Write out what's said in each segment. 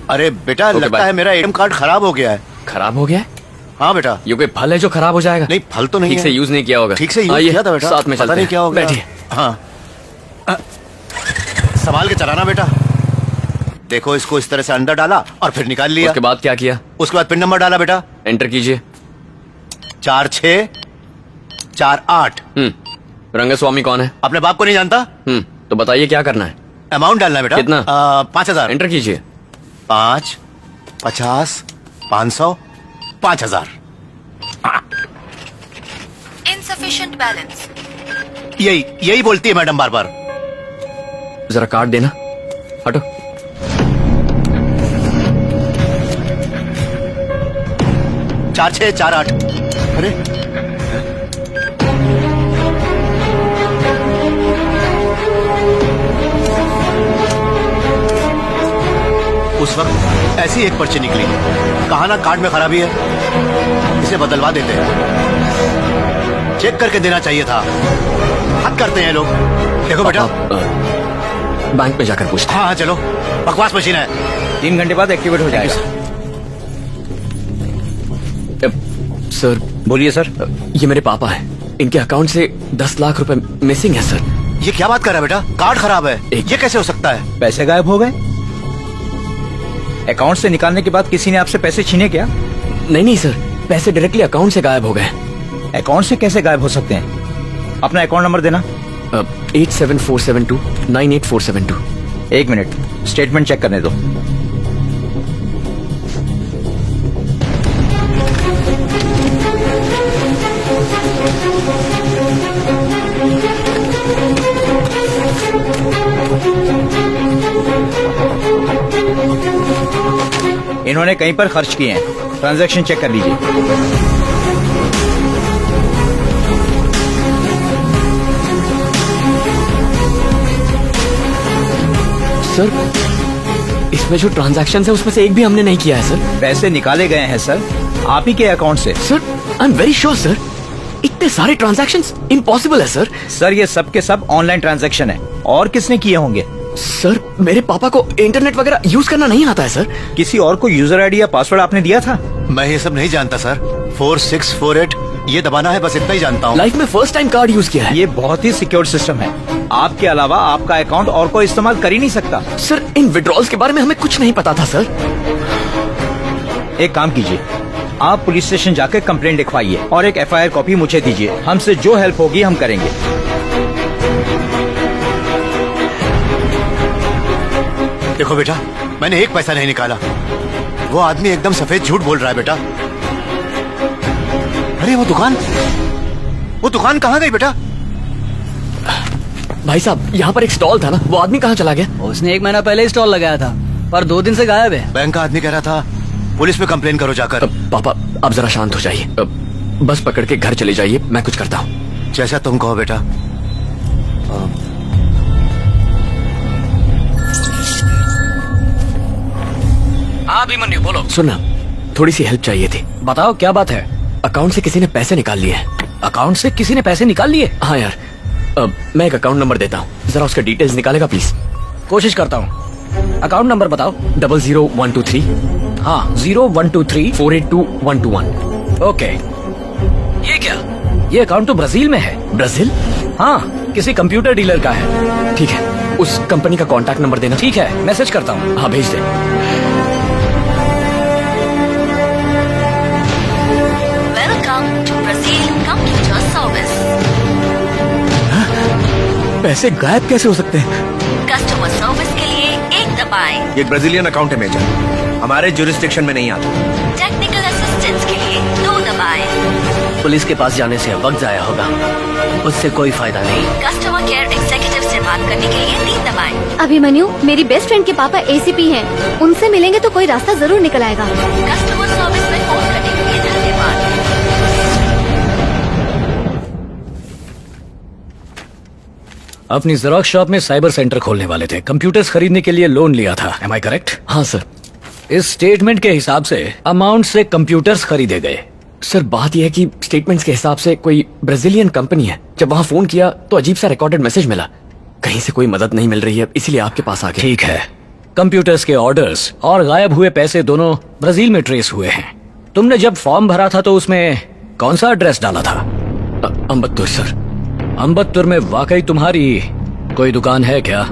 अरे बेटा लगता है मेरा एटीएम कार्ड खराब हो गया है। खराब हो गया है? हाँ बेटा। ये कोई फल है जो खराब हो जाएगा? नहीं फल तो नहीं ठीक है। से यूज नहीं किया होगा। ठीक से यूज किया था बेटा। साथ में पता नहीं क्या हो गया। बैठिए। हाँ संभाल के चलाना बेटा। देखो इसको इस तरह से अंदर डाला और फिर निकाल लिया। उसके बाद क्या किया? उसके बाद पिन नंबर डाला बेटा। एंटर कीजिए। 4648। रंगस्वामी कौन है? अपने बाप को नहीं जानता? तो बताइए क्या करना है? अमाउंट डालना है बेटा। कितना? 5000। एंटर कीजिए। 5 50 500 5000। Insufficient balance. यही बोलती है मैडम बार बार। जरा कार्ड देना। हटो। चार 6 4 8। अरे उस वक्त ऐसी एक पर्ची निकली। कहा ना कार्ड में खराबी है, इसे बदलवा देते हैं। चेक करके देना चाहिए था। हद करते हैं लोग। देखो बेटा बैंक में जाकर पूछते हैं। हाँ चलो। बकवास मशीन है। 3 घंटे बाद एक्टिवेट हो जाएगा। सर बोलिए सर। ये मेरे पापा हैं। इनके अकाउंट से 10 लाख रुपए मिसिंग है सर। ये क्या बात कर रहा है बेटा? कार्ड खराब है। ये कैसे हो सकता है? पैसे गायब हो गए? अकाउंट से निकालने के बाद किसी ने आपसे पैसे छीने क्या? नहीं सर, पैसे डायरेक्टली अकाउंट से गायब हो गए। अकाउंट से कैसे गायब हो सकते हैं? अपना अकाउंट नंबर देना। 8747298472। 1 मिनट, स्टेटमेंट चेक करने दो। इन्होंने कहीं पर खर्च किए हैं। ट्रांजैक्शन चेक कर लीजिए। सर इसमें जो ट्रांजैक्शन है उसमें से एक भी हमने नहीं किया है सर। पैसे निकाले गए हैं सर, आप ही के अकाउंट से। Sir I am very sure sir, इतने सारे ट्रांजैक्शंस इम्पॉसिबल है सर। सर ये सब के सब ऑनलाइन ट्रांजैक्शन है। और किसने किए होंगे? सर मेरे पापा को इंटरनेट वगैरह यूज करना नहीं आता है सर। किसी और को यूजर आईडी या पासवर्ड आपने दिया था? मैं ये सब नहीं जानता सर। 4648 ये दबाना है, बस इतना ही जानता हूँ। लाइफ में फर्स्ट टाइम कार्ड यूज किया है। ये बहुत ही सिक्योर सिस्टम है। आपके अलावा आपका अकाउंट और कोई इस्तेमाल कर ही नहीं सकता। सर इन विड्रॉल्स के बारे में हमें कुछ नहीं पता था सर। एक काम कीजिए, आप पुलिस स्टेशन जाकर कंप्लेंट लिखवाइए और एक FIR कॉपी मुझे दीजिए। हमसे जो हेल्प होगी हम करेंगे। देखो बेटा, मैंने एक पैसा नहीं निकाला। वो आदमी एकदम सफेद झूठ बोल रहा है बेटा। अरे वो दुकान कहाँ गई बेटा? भाई साहब यहाँ पर एक स्टॉल था ना, वो आदमी कहाँ चला गया? उसने 1 महीना पहले ही स्टॉल लगाया था, पर 2 दिन से गायब है। बैंक का आदमी कह रहा था पुलिस में कंप्लेन करो जाकर। पापा आप जरा शांत हो जाइए। बस पकड़ के घर चले जाइए, मैं कुछ करता हूँ। जैसा तुम कहो बेटा। हाँ अभिमन्यु बोलो। सुनना, थोड़ी सी हेल्प चाहिए थी। बताओ क्या बात है? अकाउंट से किसी ने पैसे निकाल लिए हैं। अकाउंट से किसी ने पैसे निकाल लिए? हाँ यार, मैं एक अकाउंट नंबर देता हूँ, जरा उसका डिटेल्स निकालेगा प्लीज? कोशिश करता हूँ। अकाउंट नंबर बताओ। 00123। हाँ 0123 482121। ओके। ये क्या? ये अकाउंट तो ब्राजील में है। ब्राजील? हाँ किसी कंप्यूटर डीलर का है। ठीक है, उस कंपनी का कॉन्टैक्ट नंबर देना। ठीक है, मैसेज करता हूँ। हाँ भेज दे। Welcome to Brazil computer service. पैसे गायब कैसे हो सकते हैं? कस्टमर सर्विस के लिए 1 दबाएं। ये ब्राजीलियन अकाउंट है मेजर, हमारे जुरिस्डिक्शन में नहीं आता। टेक्निकल असिस्टेंस के लिए 2 दबाएं। पुलिस के पास जाने से वक्त जाया होगा, उससे कोई फायदा नहीं। कस्टमर केयर एग्जीक्यूटिव से बात करने के लिए 3 दबाएं। अभिमन्यु, मेरी बेस्ट फ्रेंड के पापा ACP हैं। उनसे मिलेंगे तो कोई रास्ता जरूर निकल आएगा। कस्टमर सर्विस में फोन करने के लिए धन्यवाद। अपनी जेरॉक्स शॉप में साइबर सेंटर खोलने वाले थे, कंप्यूटर्स खरीदने के लिए लोन लिया था। Am I correct? हाँ सर। इस स्टेटमेंट के हिसाब से अमाउंट से कंप्यूटर्स खरीदे गए। सर बात यह है कि स्टेटमेंट्स के हिसाब से कोई ब्राजीलियन कंपनी है। जब वहाँ फोन किया तो अजीब सा रिकॉर्डेड मैसेज मिला। कहीं से कोई मदद नहीं मिल रही है, इसीलिए आपके पास आ गए। ठीक है, कंप्यूटर्स के ऑर्डर्स और गायब हुए पैसे दोनों ब्राजील में ट्रेस हुए हैं। तुमने जब फॉर्म भरा था तो उसमें कौन सा एड्रेस डाला था? अम्बत्तुर सर। अम्बत्तुर में वाकई तुम्हारी कोई दुकान है क्या?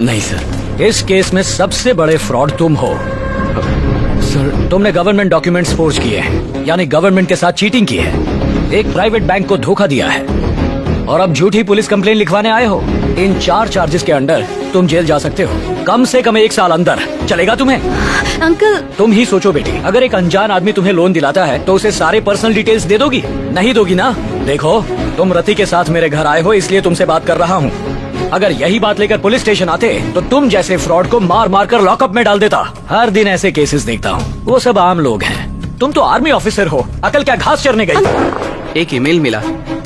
नहीं सर। इस केस में सबसे बड़े फ्रॉड तुम हो सर तुमने गवर्नमेंट डॉक्यूमेंट्स फोर्ज किए हैं, यानी गवर्नमेंट के साथ चीटिंग की है, एक प्राइवेट बैंक को धोखा दिया है और अब झूठी पुलिस कंप्लेन लिखवाने आए हो। इन 4 चार्जेस के अंडर तुम जेल जा सकते हो, कम से कम 1 साल अंदर। चलेगा तुम्हें? अंकल तुम ही सोचो बेटी, अगर एक अनजान आदमी तुम्हें लोन दिलाता है तो उसे सारे पर्सनल डिटेल्स दे दोगी? नहीं दोगी ना। देखो, तुम रति के साथ मेरे घर आए हो इसलिए तुमसे बात कर रहा हूँ। अगर यही बात लेकर पुलिस स्टेशन आते तो तुम जैसे फ्रॉड को मार मार कर लॉकअप में डाल देता। हर दिन ऐसे केसेस देखता हूँ, वो सब आम लोग हैं। तुम तो आर्मी ऑफिसर हो, अकल क्या घास चरने गई? एक ईमेल मिला,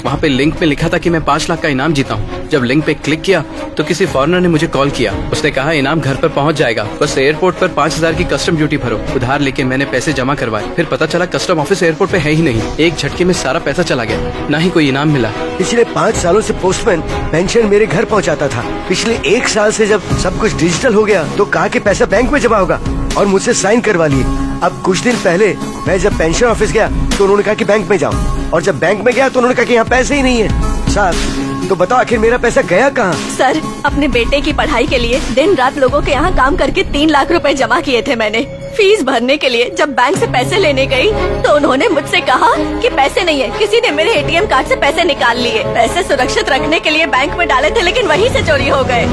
वहाँ पे लिंक में लिखा था कि मैं 5 लाख का इनाम जीता हूँ। जब लिंक पे क्लिक किया तो किसी फॉरेनर ने मुझे कॉल किया। उसने कहा इनाम घर पर पहुँच जाएगा, बस एयरपोर्ट पर 5000 की कस्टम ड्यूटी भरो। उधार लेके मैंने पैसे जमा करवाए, फिर पता चला कस्टम ऑफिस एयरपोर्ट पे है ही नहीं। एक झटके में सारा पैसा चला गया, ना ही कोई इनाम मिला। पिछले 5 सालों से पोस्टमैन पेंशन मेरे घर पहुंचाता था। पिछले 1 साल से जब सब कुछ डिजिटल हो गया तो कहा कि पैसा बैंक में जमा होगा और मुझसे साइन करवा लिए। अब कुछ दिन पहले मैं जब पेंशन ऑफिस गया तो उन्होंने कहा कि बैंक में जाओ, और जब बैंक में गया तो उन्होंने कहा कि यहाँ पैसे ही नहीं है। साहब तो बताओ आखिर मेरा पैसा गया कहाँ? सर, अपने बेटे की पढ़ाई के लिए दिन रात लोगों के यहाँ काम करके 3 लाख रुपए जमा किए थे मैंने। फीस भरने के लिए जब बैंक से पैसे लेने गई तो उन्होंने मुझसे कहा कि पैसे नहीं है, किसी ने मेरे ATM कार्ड से पैसे निकाल लिए। पैसे सुरक्षित रखने के लिए बैंक में डाले थे लेकिन वहीं से चोरी हो गए।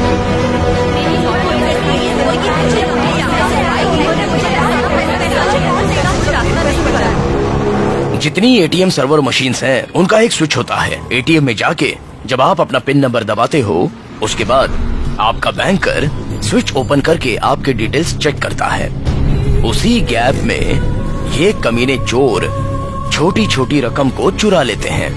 जितनी ATM सर्वर मशीन्स हैं, उनका एक स्विच होता है। ATM में जाके जब आप अपना पिन नंबर दबाते हो, उसके बाद आपका बैंकर स्विच ओपन करके आपके डिटेल्स चेक करता है। उसी गैप में ये कमीने चोर छोटी छोटी रकम को चुरा लेते हैं।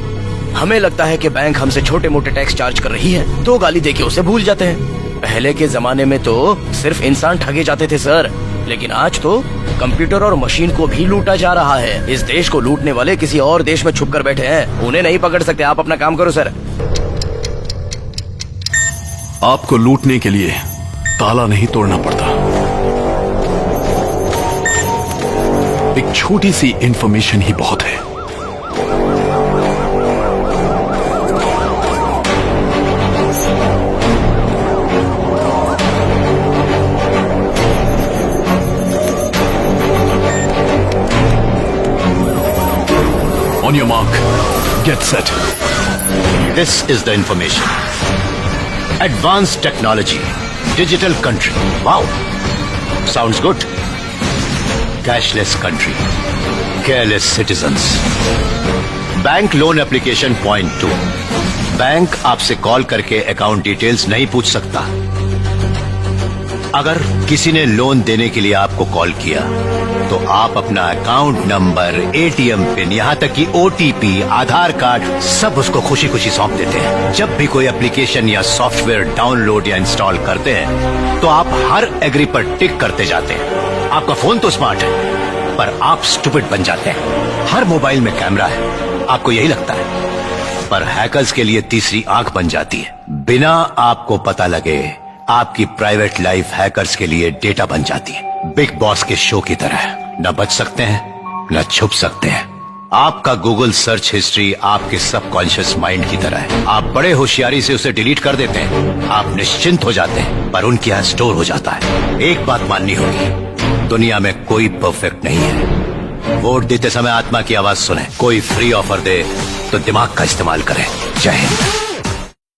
हमें लगता है कि बैंक हमसे छोटे मोटे टैक्स चार्ज कर रही है तो गाली देके उसे भूल जाते हैं। पहले के जमाने में तो सिर्फ इंसान ठगे जाते थे सर, लेकिन आज तो कंप्यूटर और मशीन को भी लूटा जा रहा है। इस देश को लूटने वाले किसी और देश में छुप कर बैठे हैं, उन्हें नहीं पकड़ सकते। आप अपना काम करो सर। आपको लूटने के लिए ताला नहीं तोड़ना पड़ता, एक छोटी सी इंफॉर्मेशन ही बहुत है। On your mark, get set. This is the information. Advanced technology, digital country. Wow, sounds good. Cashless country, careless citizens. Bank loan application point 2। Bank आपसे कॉल करके अकाउंट डिटेल्स नहीं पूछ सकता। अगर किसी ने लोन देने के लिए आपको कॉल किया तो आप अपना अकाउंट नंबर, ATM पिन, यहाँ तक कि OTP, आधार कार्ड सब उसको खुशी खुशी सौंप देते हैं। जब भी कोई एप्लीकेशन या सॉफ्टवेयर डाउनलोड या इंस्टॉल करते हैं तो आप हर एग्री पर टिक करते जाते हैं। आपका फोन तो स्मार्ट है पर आप स्टूपिड बन जाते हैं। हर मोबाइल में कैमरा है, आपको यही लगता है, पर हैकर्स के लिए तीसरी आंख बन जाती है। बिना आपको पता लगे आपकी प्राइवेट लाइफ हैकर्स के लिए डेटा बन जाती है। बिग बॉस के शो की तरह न बच सकते हैं न छुप सकते हैं। आपका गूगल सर्च हिस्ट्री आपके सबकॉन्शियस माइंड की तरह है। आप बड़े होशियारी से उसे डिलीट कर देते हैं, आप निश्चिंत हो जाते हैं, पर उनके यहाँ स्टोर हो जाता है। एक बात माननी होगी, दुनिया में कोई परफेक्ट नहीं है। वोट देते समय आत्मा की आवाज सुने। कोई फ्री ऑफर दे तो दिमाग का इस्तेमाल करें। जय हिंद।